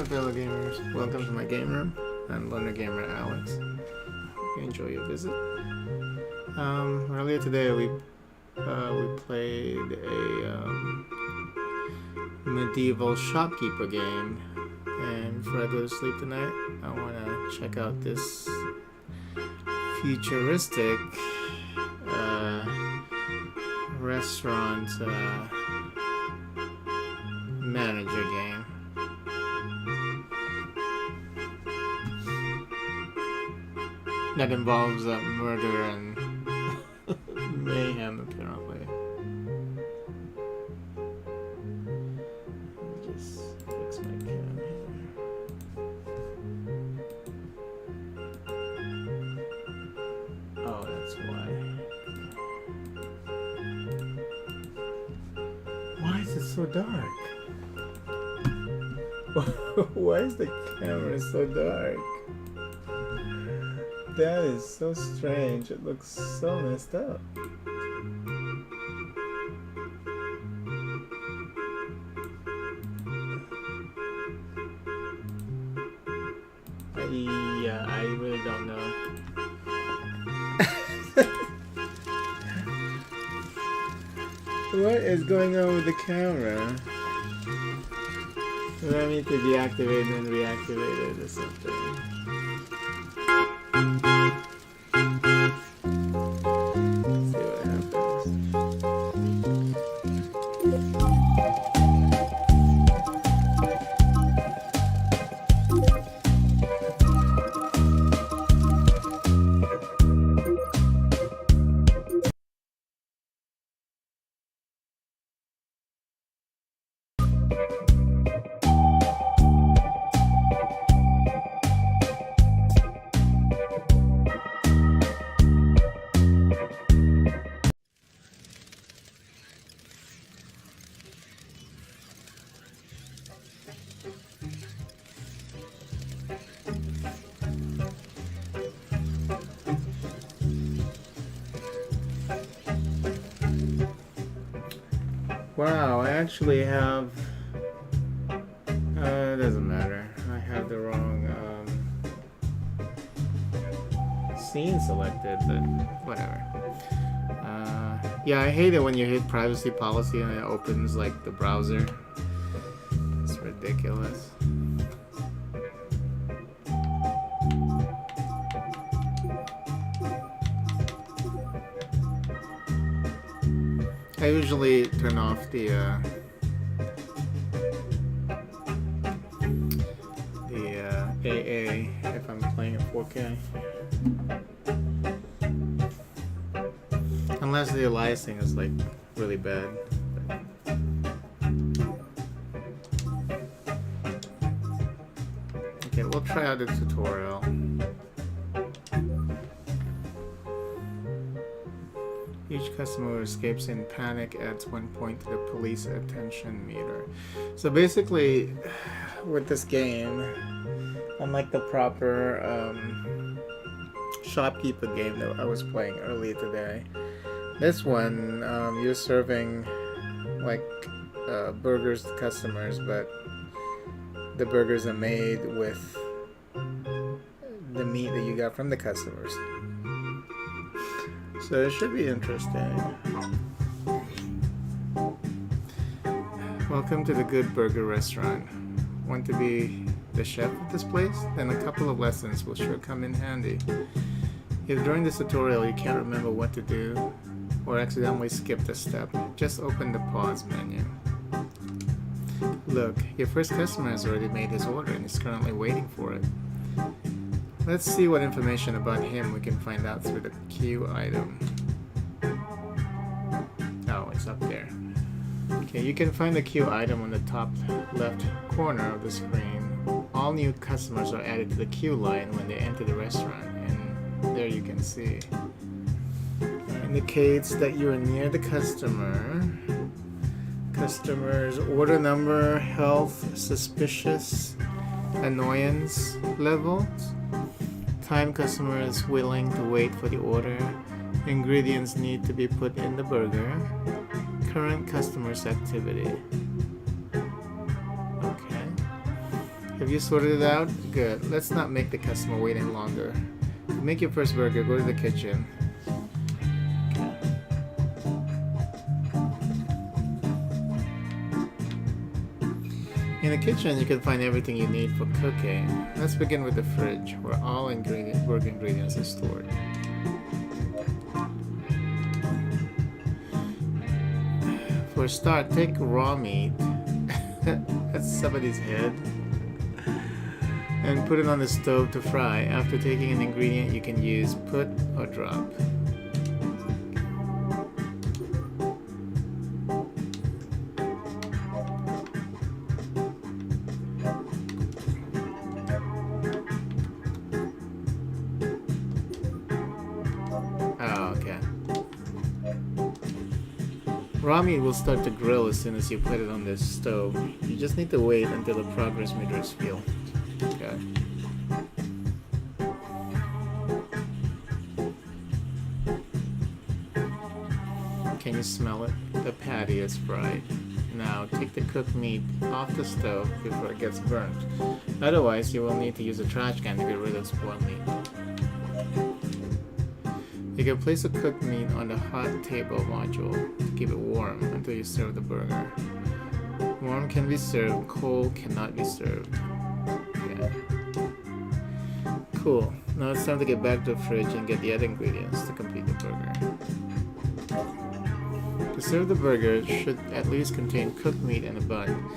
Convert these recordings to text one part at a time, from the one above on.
Hello fellow gamers, welcome to my game room. I'm Loner Gamer Alex. Hope you enjoy your visit. Earlier today we played a medieval shopkeeper game, and before I go to sleep tonight, I want to check out this futuristic restaurant manager game. That involves murder and mayhem, apparently. Let me just fix my cam here. Oh, that's why. Why is it so dark? Why is the camera so dark? That is so strange. It looks so messed up. Yeah, I really don't know. What is going on with the camera? Do I need to deactivate and reactivate it or something? Wow, I actually have, it doesn't matter, I have the wrong scene selected, but whatever. Yeah, I hate it when you hit privacy policy and it opens like the browser. It's ridiculous. I usually turn off the AA if I'm playing at 4K. Unless the aliasing is like really bad. Okay, we'll try out the tutorial. Each customer who escapes in panic adds 1 point to the police attention meter. So basically, with this game, unlike the proper shopkeeper game that I was playing earlier today, this one you're serving like burgers to customers, but the burgers are made with the meat that you got from the customers. So it should be interesting. Welcome to the Good Burger restaurant. Want to be the chef of this place? Then a couple of lessons will sure come in handy. If during this tutorial you can't remember what to do or accidentally skipped a step, just open the pause menu. Look, your first customer has already made his order and is currently waiting for it. Let's see what information about him we can find out through the queue item. Oh, it's up there. Okay, you can find the queue item on the top left corner of the screen. All new customers are added to the queue line when they enter the restaurant, and there you can see. It indicates that you are near the customer. Customer's order number, health, suspicious, annoyance levels. Time customer is willing to wait for the order. Ingredients need to be put in the burger. Current customer's activity. Okay. Have you sorted it out? Good. Let's not make the customer wait any longer. To make your first burger, go to the kitchen. In the kitchen, you can find everything you need for cooking. Let's begin with the fridge, where all burger ingredients are stored. For a start, take raw meat, that's somebody's head, and put it on the stove to fry. After taking an ingredient, you can use put or drop. Raw meat will start to grill as soon as you put it on the stove. You just need to wait until the progress meter is filled. Okay. Can you smell it? The patty is fried. Now take the cooked meat off the stove before it gets burnt. Otherwise, you will need to use a trash can to get rid of spoiled meat. You can place the cooked meat on the hot table module to keep it warm until you serve the burger. Warm can be served, cold cannot be served. Okay. Cool. Now it's time to get back to the fridge and get the other ingredients to complete the burger. To serve the burger, it should at least contain cooked meat and a bun.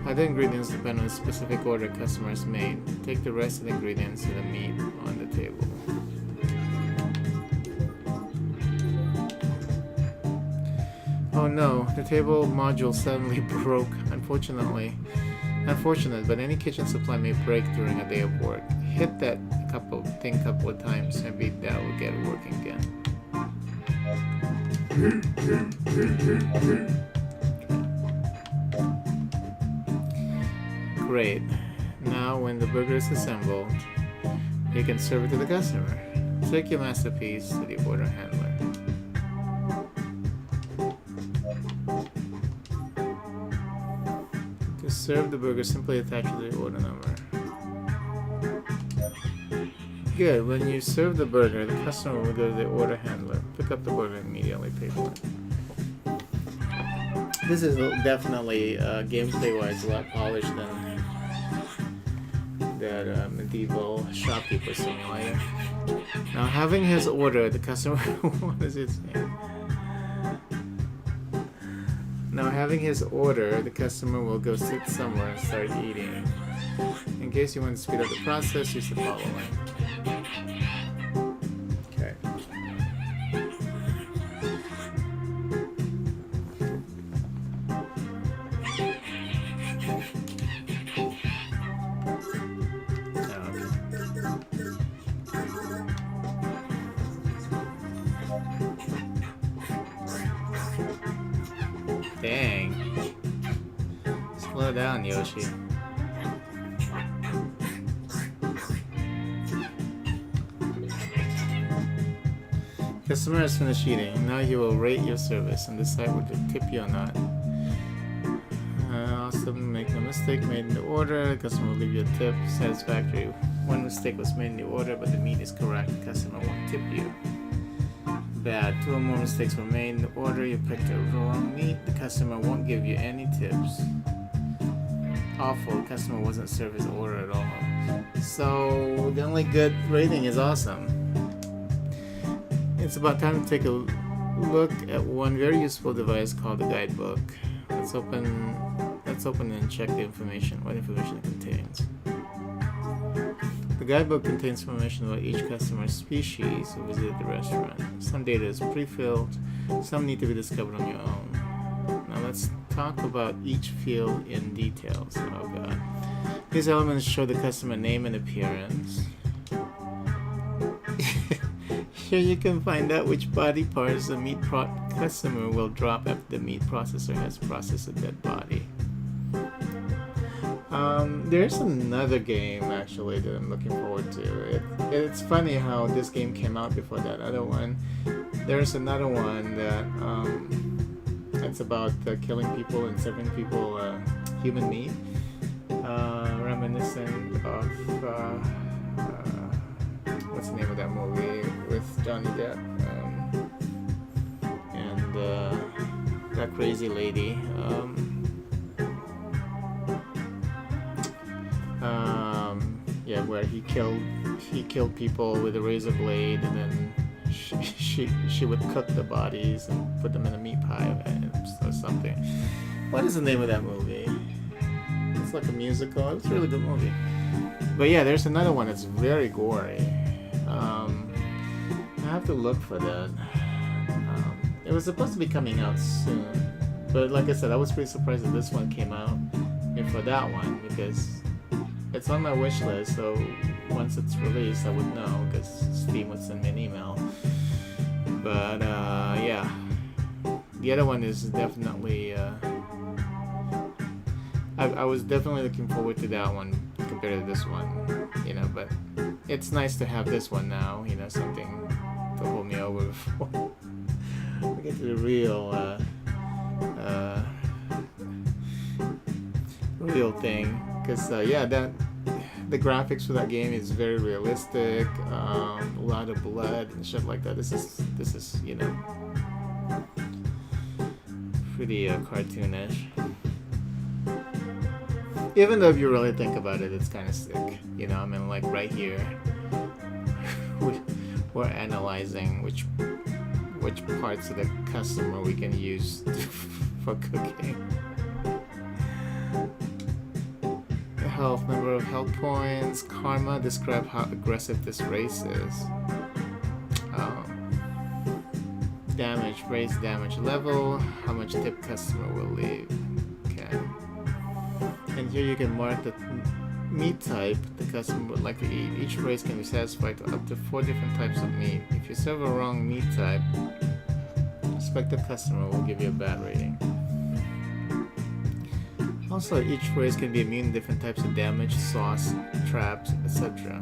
Other ingredients depend on the specific order customers made. Take the rest of the ingredients to the meat on the table. Oh no, the table module suddenly broke. Unfortunate, but any kitchen supply may break during a day of work. Hit that couple of times, maybe that will get it working again. Great. Now when the burger is assembled, you can serve it to the customer. Take your masterpiece to the order handler. To serve the burger, simply attach to the order number. Good. When you serve the burger, the customer will go to the order handler, pick up the burger, and immediately pay for it. This is definitely gameplay-wise a lot polished than that medieval shopkeeper simulator. Now, having his order, the customer what is it saying? Now, having his order, the customer will go sit somewhere and start eating. In case you want to speed up the process, use the following. Okay. Dang. Slow down, Yoshi. Customer has finished eating. Now he will rate your service and decide whether to tip you or not. Also, make no mistake made in the order. The customer will leave you a tip. Satisfactory. One mistake was made in the order, but the meat is correct. The customer won't tip you. Bad. 2 or more mistakes were made in the order. You picked the wrong meat. The customer won't give you any tips. Awful. The customer wasn't served his order at all. So the only good rating is awesome. It's about time to take a look at one very useful device called the Guidebook. Let's open and check what information it contains. The Guidebook contains information about each customer's species who visited the restaurant. Some data is pre-filled, some need to be discovered on your own. Now let's talk about each field in details. Oh god. These elements show the customer name and appearance. Here you can find out which body parts the meat customer will drop after the meat processor has processed a dead body. There's another game actually that I'm looking forward to. It's funny how this game came out before that other one. There's another one that it's about killing people and serving people human meat. reminiscent of what's the name of that movie with Johnny Depp and that crazy lady. Yeah, where he killed people with a razor blade, and then she would cook the bodies and put them in a meat pie or something. What is the name of that movie? It's like a musical. It's a really good movie. But yeah, there's another one that's very gory. I have to look for that. It was supposed to be coming out soon, but like I said, I was pretty surprised that this one came out before that one, because it's on my wish list, so once it's released I would know, because Steam would send me an email. But yeah, the other one is definitely I was definitely looking forward to that one compared to this one, you know, but it's nice to have this one now, you know, something to hold me over before we get to the real thing. Because yeah, the graphics for that game is very realistic, a lot of blood and shit like that. This is you know, pretty cartoonish. Even though if you really think about it, it's kind of sick. You know, I mean, like right here, we're analyzing which parts of the customer we can use for cooking. Health, number of health points, karma, describe how aggressive this race is. Damage, raise damage level, how much tip customer will leave. Okay. And here you can mark the meat type the customer would like to eat. Each race can be satisfied with up to 4 different types of meat. If you serve a wrong meat type, prospective customer will give you a bad rating. Also, each race can be immune to different types of damage, sauce, traps, etc.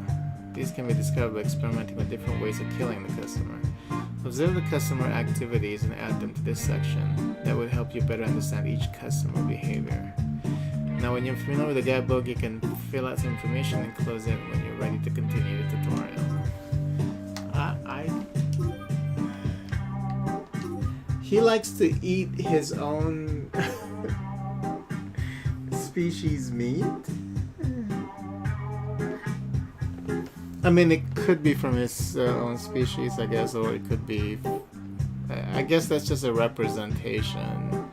These can be discovered by experimenting with different ways of killing the customer. Observe the customer activities and add them to this section. That would help you better understand each customer behavior. Now, when you're familiar with the guidebook, you can fill out some information and close it when you're ready to continue the tutorial. He likes to eat his own species meat? I mean, it could be from his own species, I guess, or it could be... I guess that's just a representation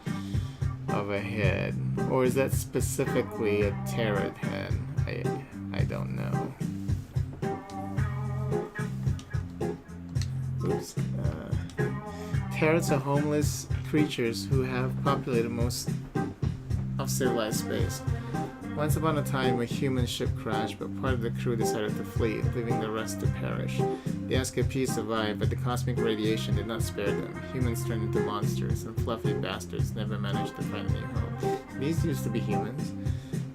of a head. Or is that specifically a tarot head? I don't know. Oops. Tarots are homeless creatures who have populated most of civilized space. Once upon a time, a human ship crashed, but part of the crew decided to flee, leaving the rest to perish. The escapees survived, but the cosmic radiation did not spare them. Humans turned into monsters, and fluffy bastards never managed to find a new home. These used to be humans.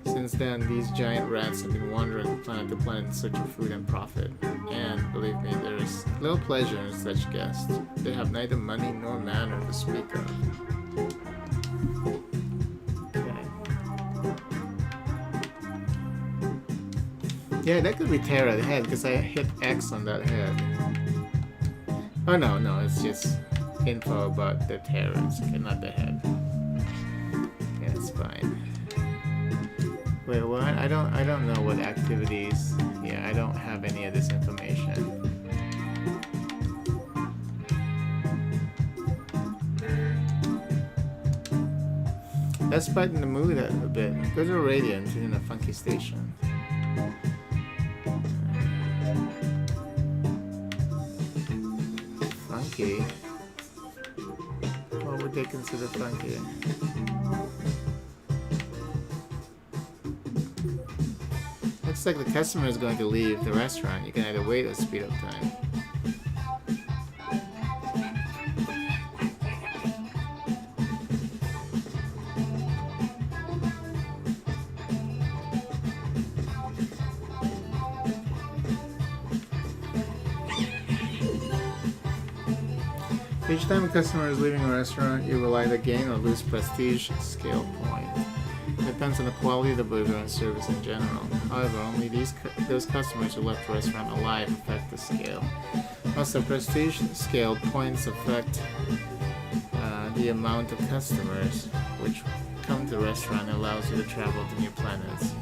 Since then, these giant rats have been wandering planet to planet in search of food and profit. And, believe me, there is little pleasure in such guests. They have neither money nor manner to speak of. Yeah, that could be Terra the head, because I hit X on that head. Oh no, it's just info about the Terrans, okay, not the head. Yeah, it's fine. Wait, what? I don't know what activities. Yeah, I don't have any of this information. Let's brighten the mood a bit. Go to Radiant in a funky station. Funky? What would they consider funky? Looks like the customer is going to leave the restaurant. You can either wait or speed up time. Each time a customer is leaving a restaurant, you will either gain or lose prestige skill point. Depends on the quality of the burger and service in general. However, only those customers who left the restaurant alive affect the scale. Also, prestige scale points affect the amount of customers which come to the restaurant and allows you to travel to new planets.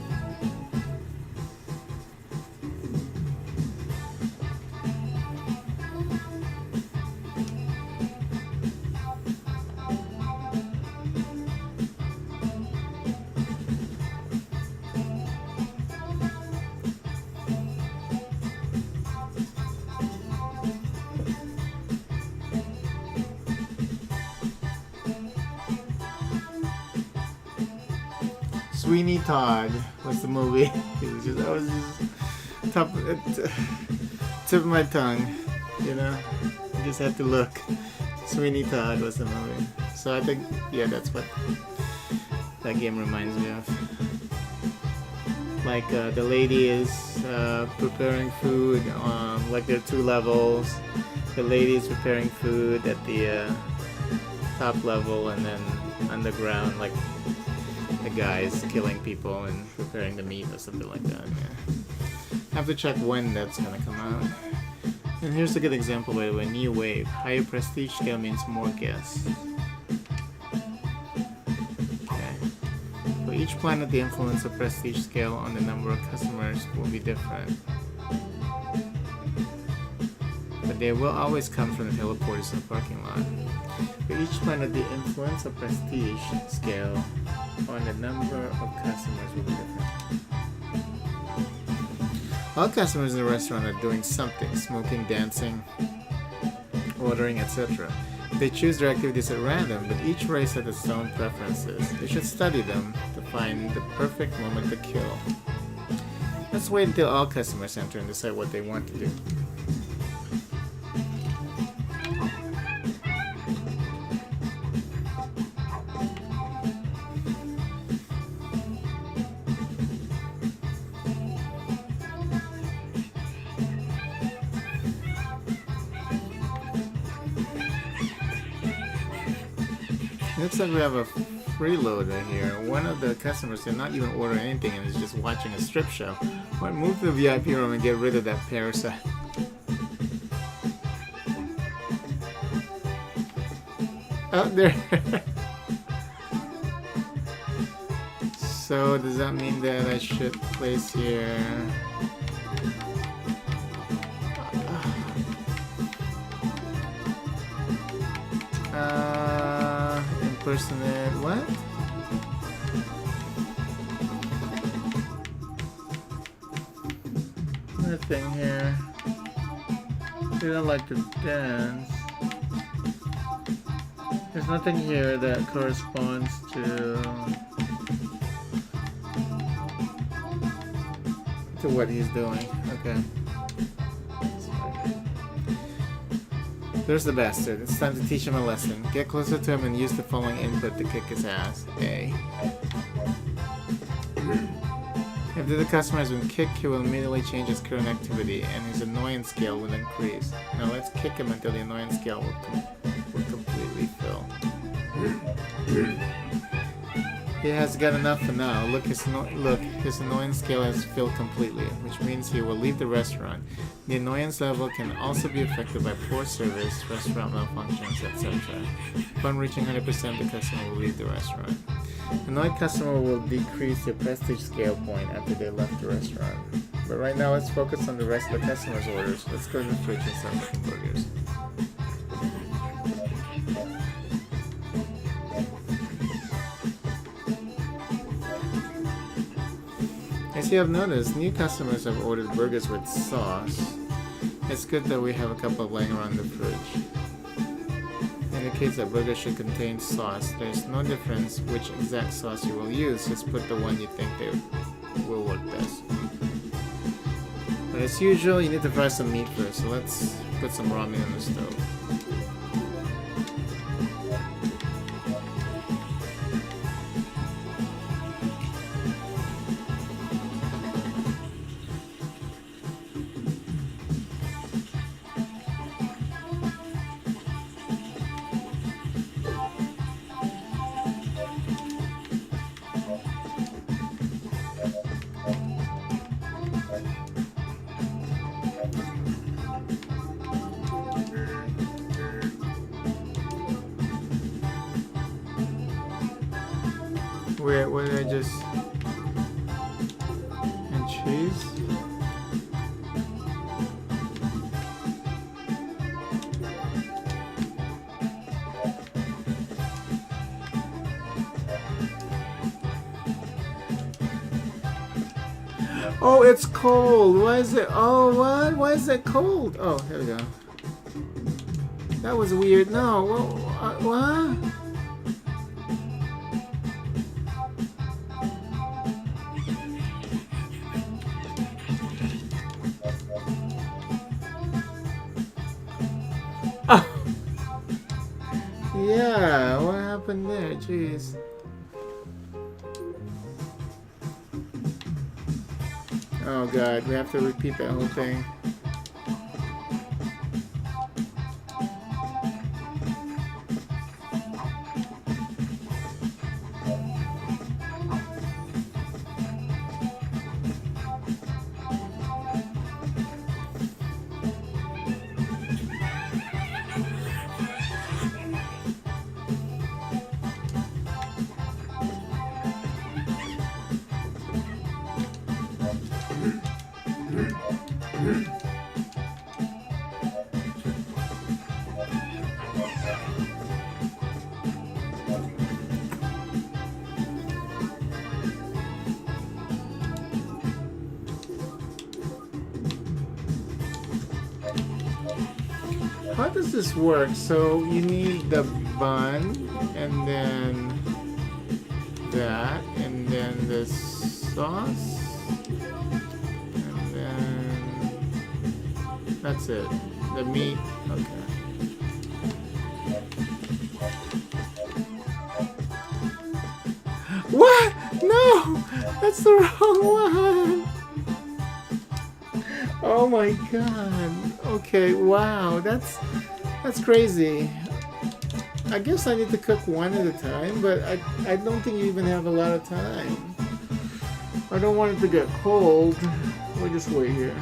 Sweeney Todd was the movie. That was just tip of my tongue, you know. You just have to look. Sweeney Todd was the movie. So I think, yeah, that's what that game reminds me of. Like the lady is preparing food. Like there are 2 levels. The lady is preparing food at the top level, and then underground, like the guys killing people and preparing the meat or something like that. Yeah. Have to check when that's gonna come out. And here's a good example, by the way. New wave. Higher prestige scale means more guests. Okay. For each planet, the influence of prestige scale on the number of customers will be different. But they will always come from the teleporters in the parking lot. For each planet, the influence of prestige scale on the number of customers will be different. All customers in the restaurant are doing something: smoking, dancing, ordering, etc. They choose their activities at random, but each race has its own preferences. They should study them to find the perfect moment to kill. Let's wait until all customers enter and decide what they want to do. Looks like we have a freeloader here. One of the customers did not even order anything and is just watching a strip show. Why move to the VIP room and get rid of that parasite? Out there. So does that mean that I should place here? Impersonate what? Nothing here. They don't like to dance. There's nothing here that corresponds to what he's doing. Okay. There's the bastard. It's time to teach him a lesson. Get closer to him and use the following input to kick his ass. A. If the customer has been kicked, he will immediately change his current activity and his annoyance scale will increase. Now let's kick him until the annoyance scale will completely fill. He has got enough for now. Look, his annoyance scale has filled completely, which means he will leave the restaurant. The annoyance level can also be affected by poor service, restaurant malfunctions, etc. Upon reaching 100%, the customer will leave the restaurant. Annoyed customer will decrease their prestige scale point after they left the restaurant. But right now, let's focus on the rest of the customer's orders. Let's go to the fridge and start making burgers. As you have noticed, new customers have ordered burgers with sauce. It's good that we have a couple laying around the fridge. Indicates that burgers should contain sauce. There's no difference which exact sauce you will use, just put the one you think they will work best. But as usual, you need to fry some meat first, so let's put some raw meat on the stove. Wait, what did I just... And cheese? Oh, it's cold. Why is it? Oh, what? Why is it cold? Oh, here we go. That was weird. No, what? Oh. Yeah, what happened there? Jeez. Oh god, we have to repeat that whole thing. How does this work? So you need the bun, and then that, and then the sauce, and then that's it. The meat. Okay. What? No! That's the wrong one! Oh my god. Okay, wow, that's crazy. I guess I need to cook one at a time, but I don't think you even have a lot of time. I don't want it to get cold. We'll just wait here.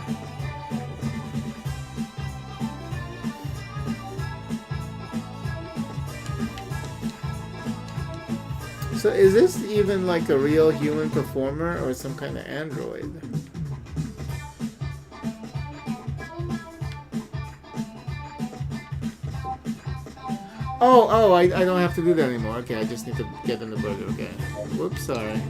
So is this even like a real human performer or some kind of android? Oh, I don't have to do that anymore. Okay, I just need to get in the burger. Okay. Whoops, sorry.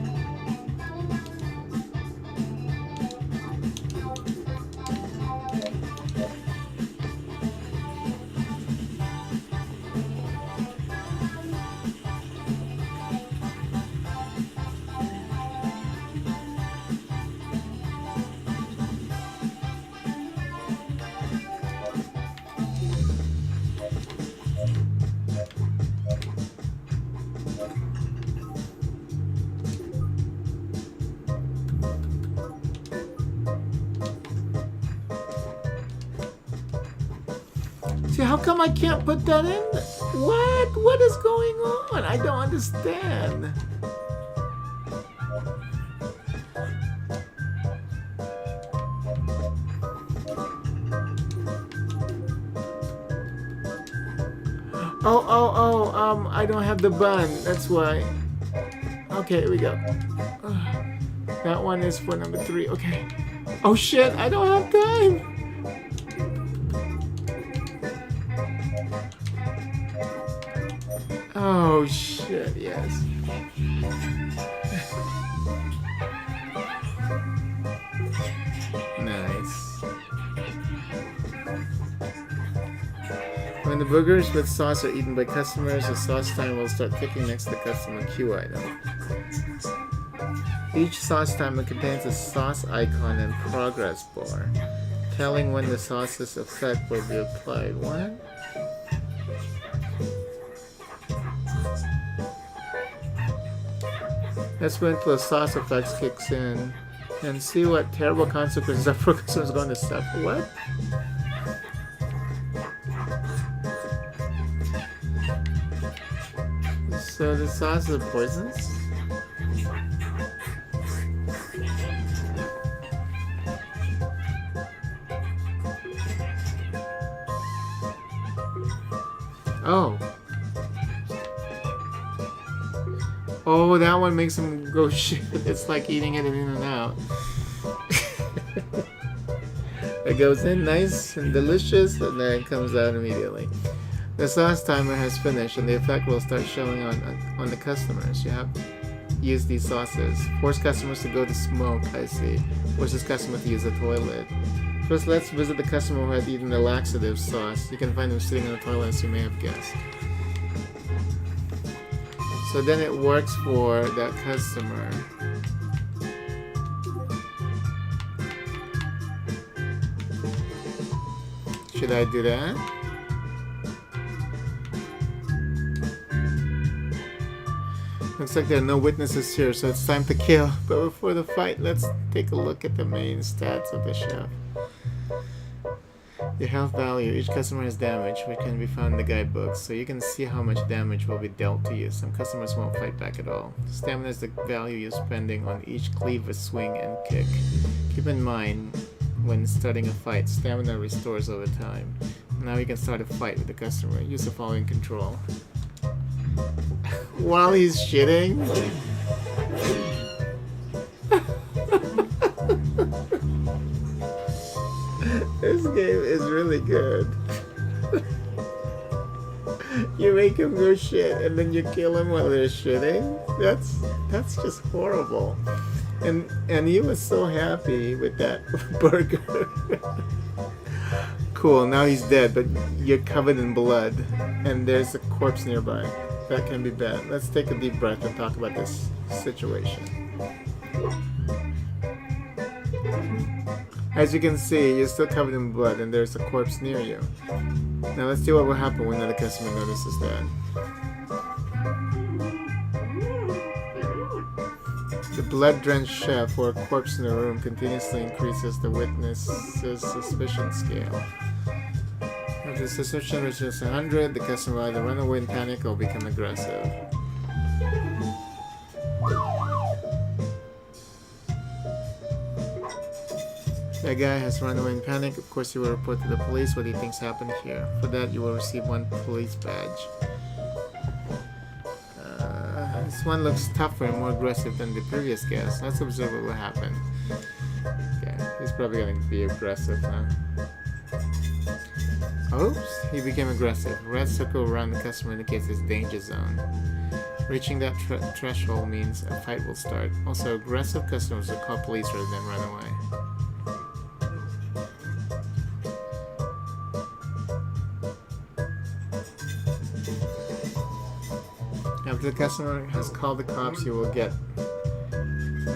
See, how come I can't put that in? What? What is going on? I don't understand. I don't have the bun. That's why. Okay, here we go. That one is for number 3. Okay. Oh shit, I don't have time. Oh shit, yes. Nice. When the burgers with sauce are eaten by customers, the sauce timer will start ticking next to the customer queue item. Each sauce timer contains a sauce icon and progress bar, telling when the sauce's effect will be applied. What? Let's wait until the sauce effects kicks in and see what terrible consequences that program is going to suffer. What? So the sauce is poisonous? Oh. Oh, that one makes him go shit. It's like eating it in and out. It goes in nice and delicious, and then it comes out immediately. The sauce timer has finished, and the effect will start showing on the customers. You have to use these sauces. Force customers to go to smoke, I see. Forces customer to use the toilet. First, let's visit the customer who had eaten the laxative sauce. You can find him sitting on the toilet, as you may have guessed. So then it works for that customer. Should I do that? Looks like there are no witnesses here, so it's time to kill. But before the fight, let's take a look at the main stats of the chef. Your health value. Each customer has damage, which can be found in the guidebook, so you can see how much damage will be dealt to you. Some customers won't fight back at all. Stamina is the value you're spending on each cleaver, swing, and kick. Keep in mind, when starting a fight, stamina restores over time. Now you can start a fight with the customer. Use the following control. While he's shitting? This game is really good. You make him go shit and then you kill him while they're shitting? That's just horrible. And he was so happy with that burger. Cool, now he's dead, but you're covered in blood and there's a corpse nearby. That can be bad. Let's take a deep breath and talk about this situation. As you can see, you're still covered in blood and there's a corpse near you. Now let's see what will happen when another customer notices that. The blood-drenched chef or a corpse in the room continuously increases the witness's suspicion scale. If the suspicion reaches 100, the customer will either run away in panic or become aggressive. That guy has run away in panic. Of course, you will report to the police what he thinks happened here. For that, you will receive 1 police badge. This one looks tougher and more aggressive than the previous guest. Let's observe what will happen. Okay, he's probably going to be aggressive now. Oops, he became aggressive. Red circle around the customer indicates his danger zone. Reaching that threshold means a fight will start. Also, aggressive customers will call police rather than run away. After the customer has called the cops, you will get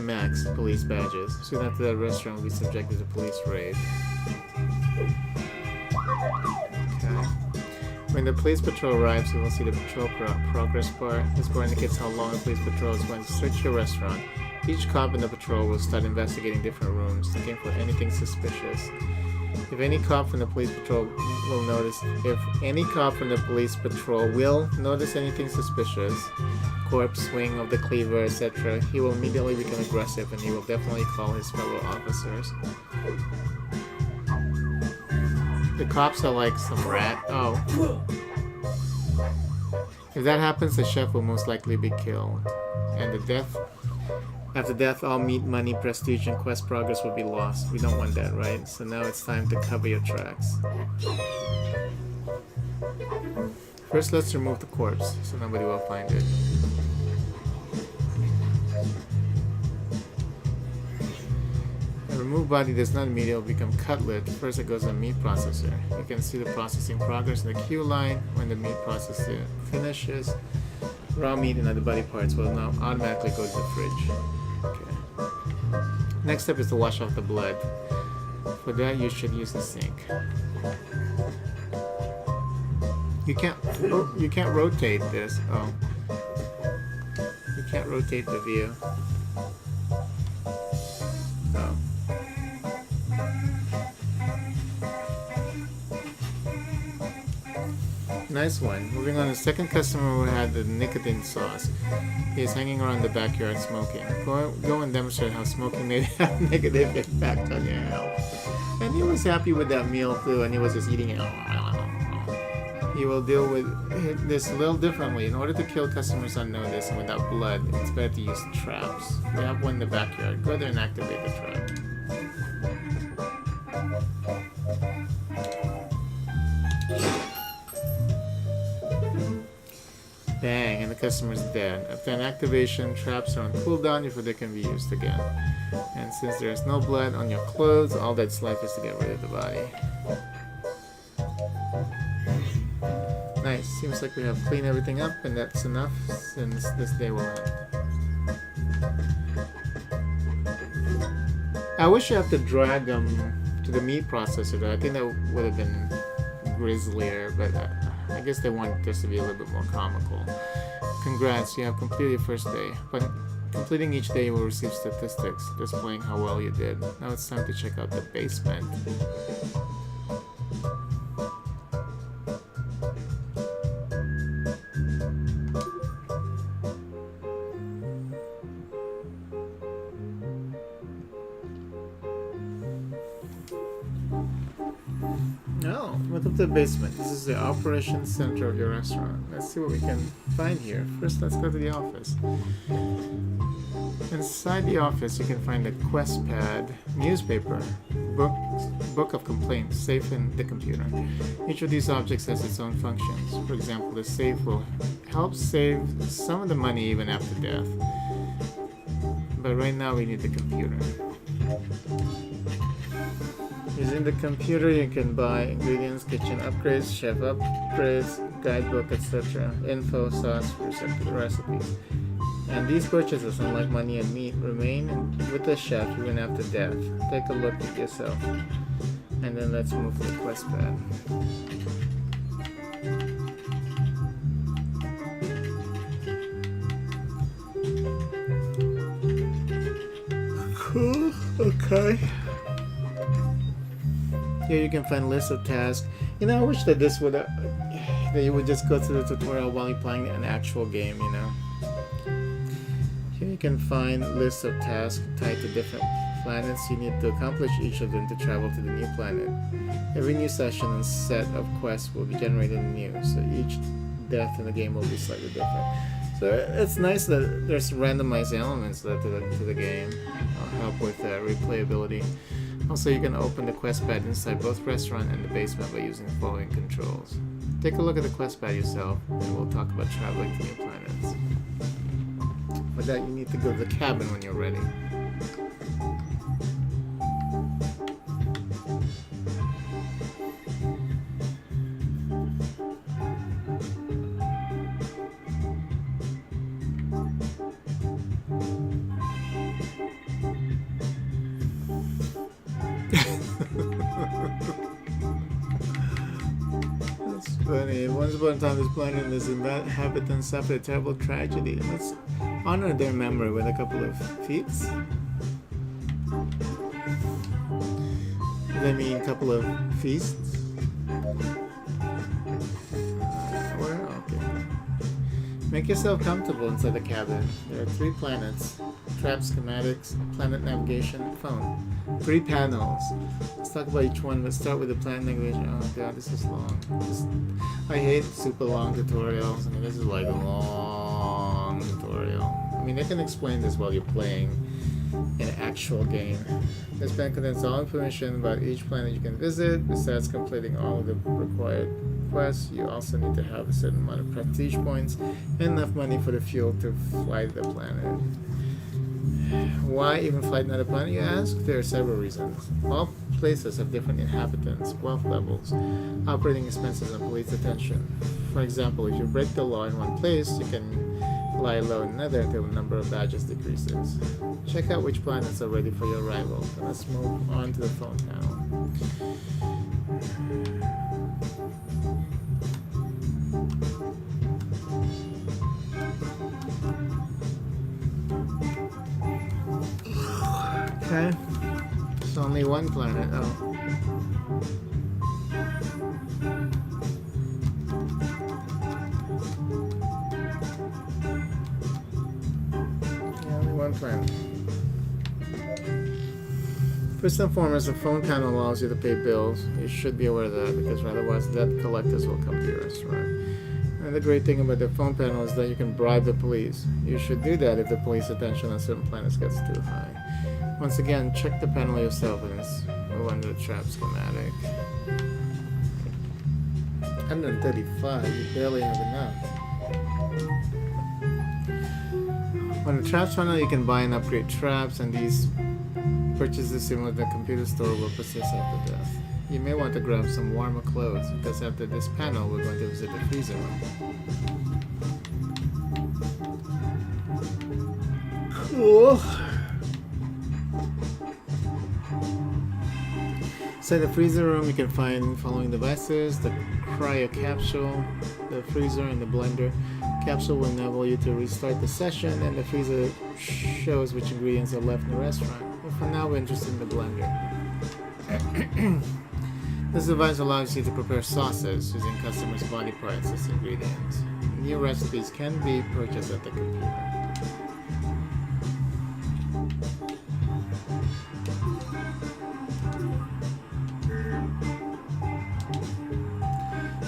max police badges. Soon after that, restaurant will be subjected to police raid. Okay. When the police patrol arrives, you will see the patrol progress bar. This bar indicates how long the police patrol is going to search your restaurant. Each cop in the patrol will start investigating different rooms, looking for anything suspicious. If any cop from the police patrol will notice anything suspicious, corpse, swing of the cleaver, etc., he will immediately become aggressive and he will definitely call his fellow officers. The cops are like some rat. Oh. If that happens, the chef will most likely be killed. And after death, all meat, money, prestige, and quest progress will be lost. We don't want that, right? So now it's time to cover your tracks. First, let's remove the corpse, so nobody will find it. A removed body does not immediately become cutlet. First, it goes on a meat processor. You can see the processing progress in the queue line. When the meat processor finishes, raw meat and other body parts will now automatically go to the fridge. Okay. Next step is to wash off the blood. For that, you should use the sink. You can't rotate this. Oh. You can't rotate the view. Oh. Nice one. Moving on to the second customer who had the nicotine sauce. He is hanging around the backyard smoking. Go and demonstrate how smoking may have a negative impact on your health. And he was happy with that meal too, and he was just eating it. you will deal with this a little differently. In order to kill customers unnoticed and without blood, it's better to use traps. We have one in the backyard. Go there and activate the trap. Bang, and the customer's dead. After an activation, traps are on cooldown before they can be used again. And since there's no blood on your clothes, all that's left is to get rid of the body. Nice, seems like we have cleaned everything up, and that's enough since this day will end. I wish you have to drag them to the meat processor though. I think that would have been grislier, but I guess they want this to be a little bit more comical. Congrats, you have completed your first day. But completing each day you will receive statistics displaying how well you did. Now it's time to check out the basement. Welcome to the basement. This is the operations center of your restaurant. Let's see what we can find here. First, let's go to the office. Inside the office, you can find a quest pad, newspaper, book of complaints, safe in the computer. Each of these objects has its own functions. For example, the safe will help save some of the money even after death. But right now, we need the computer. Using the computer, you can buy ingredients, kitchen upgrades, chef upgrades, guidebook, etc. Info, sauce, recipes. And these purchases, unlike money and meat, remain with the chef even after death. Take a look at yourself. And then let's move to the quest pad. Cool, okay. Here you can find lists of tasks. You know, I wish that this would that you would just go through the tutorial while you're playing an actual game, you know. Here you can find lists of tasks tied to different planets. You need to accomplish each of them to travel to the new planet. Every new session and set of quests will be generated anew, so each death in the game will be slightly different. So it's nice that there's randomized elements to the game. Help with replayability. Also, you can open the quest pad inside both restaurant and the basement by using the following controls. Take a look at the quest pad yourself, and we'll talk about traveling to new planets. For that, you need to go to the cabin when you're ready. Funny. Once upon a time, this planet and its inhabitants suffered a terrible tragedy. Let's honor their memory with a couple of feats. They mean a couple of feasts. Okay. Make yourself comfortable inside the cabin. There are 3 planets: trap schematics, planet navigation, phone. 3 panels. Let's talk about each one. Let's start with the planet navigation. Oh god, this is long. I hate super long tutorials. I mean, this is like a long tutorial. I mean, they can explain this while you're playing an actual game. This plan contains all information about each planet you can visit. Besides completing all of the required quests, you also need to have a certain amount of prestige points and enough money for the fuel to fly to the planet. Why even fly another planet, you ask? There are several reasons. All places have different inhabitants, wealth levels, operating expenses, and police attention. For example, if you break the law in one place, you can lie low in another until the number of badges decreases. Check out which planets are ready for your arrival. And let's move on to the phone panel. Okay, it's only one planet. Oh. Yeah, only one planet. First and foremost, the phone panel allows you to pay bills. You should be aware of that because otherwise debt collectors will come to your restaurant. And the great thing about the phone panel is that you can bribe the police. You should do that if the police attention on certain planets gets too high. Once again, check the panel yourself and it's under the trap schematic. 135, you barely have enough. On the traps panel, you can buy and upgrade traps, and these purchases similar to the computer store will persist after death. You may want to grab some warmer clothes because after this panel, we're going to visit the freezer room. Cool. So in the freezer room, you can find following devices: the cryo capsule, the freezer, and the blender. Capsule will enable you to restart the session, and the freezer shows which ingredients are left in the restaurant. But for now, we're interested in the blender. This device allows you to prepare sauces using customers' body parts as ingredients. New recipes can be purchased at the computer.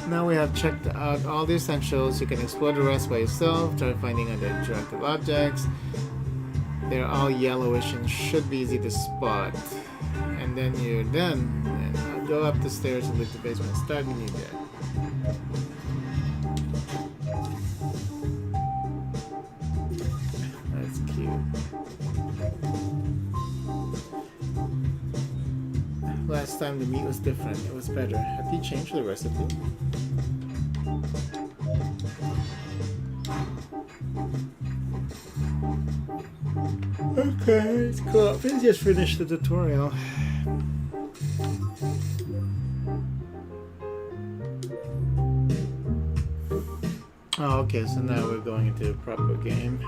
Now we have checked out all the essentials. You can explore the rest by yourself, try finding other interactive objects. They're all yellowish and should be easy to spot. And then you're done. And go up the stairs and leave the basement. Start a new day. That's cute. Last time the meat was different. It was better. Have you changed the recipe? Okay, it's cool. We just finished the tutorial. Oh, okay, so now we're going into a proper game.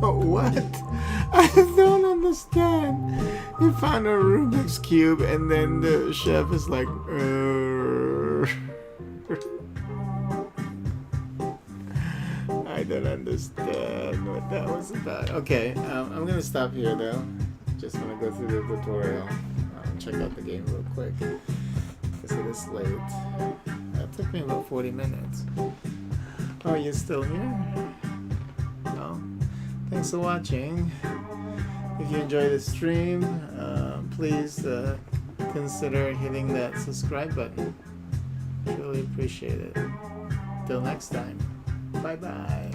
What? I don't understand. He found a Rubik's Cube and then the chef is like, I don't understand what that was about. Okay, I'm gonna stop here though. Just gonna go through the tutorial. Check out the game real quick because it is late. That took me about 40 minutes. Oh, you're still here? No? Thanks for watching. If you enjoyed the stream, please consider hitting that subscribe button. Truly appreciate it. Till next time. Bye bye.